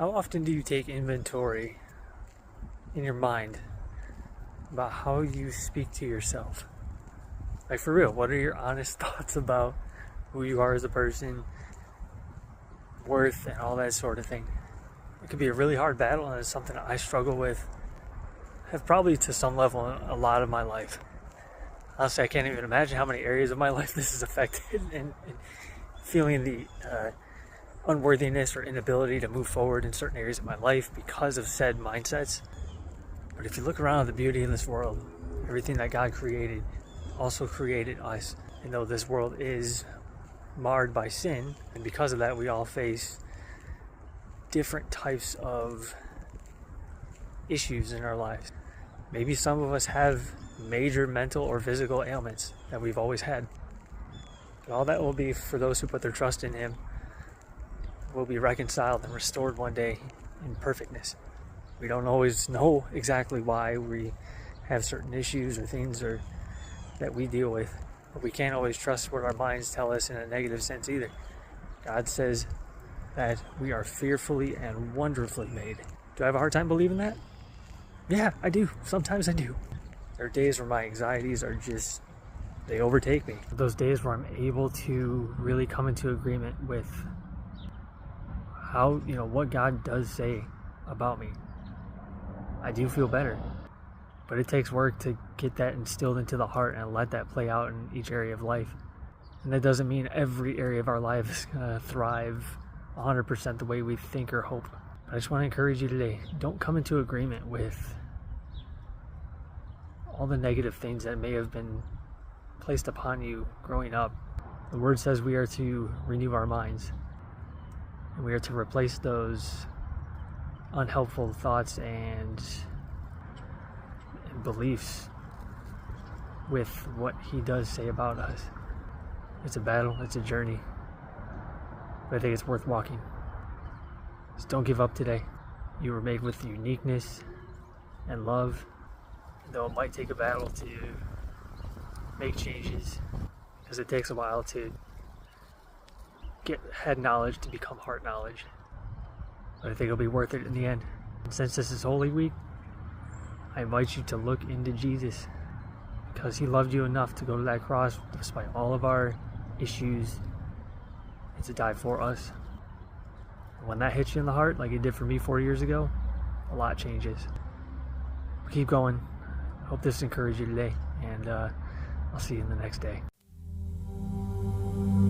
How often do you take inventory in your mind about how you speak to yourself? Like, for real, what are your honest thoughts about who you are as a person, worth, and all that sort of thing? It can be a really hard battle, and it's something I struggle with, have probably to some level a lot of my life. Honestly, I can't even imagine how many areas of my life this has affected, and feeling the unworthiness or inability to move forward in certain areas of my life because of said mindsets. But if you look around at the beauty in this world, everything that God created also created us. And though this world is marred by sin, and because of that we all face different types of issues in our lives. Maybe some of us have major mental or physical ailments that we've always had. But all that will be, for those who put their trust in Him, will be reconciled and restored one day in perfectness. We don't always know exactly why we have certain issues or things that we deal with, but we can't always trust what our minds tell us in a negative sense either. God says that we are fearfully and wonderfully made. Do I have a hard time believing that? Yeah, I do. Sometimes I do. There are days where my anxieties are just, they overtake me. Those days where I'm able to really come into agreement with how, what God does say about me. I do feel better. But it takes work to get that instilled into the heart and let that play out in each area of life. And that doesn't mean every area of our life is going to thrive 100% the way we think or hope. I just want to encourage you today, don't come into agreement with all the negative things that may have been placed upon you growing up. The Word says we are to renew our minds. And we are to replace those unhelpful thoughts and beliefs with what He does say about us. It's a battle, it's a journey, but I think it's worth walking. Just don't give up today. You were made with uniqueness and love, and though it might take a battle to make changes, because it takes a while to get head knowledge to become heart knowledge, but I think it'll be worth it in the end. And since this is Holy Week, I invite you to look into Jesus, because He loved you enough to go to that cross despite all of our issues and to die for us. And when that hits you in the heart, like it did for me 4 years ago, a lot changes. Keep going. I hope this encouraged you today, and I'll see you in the next day.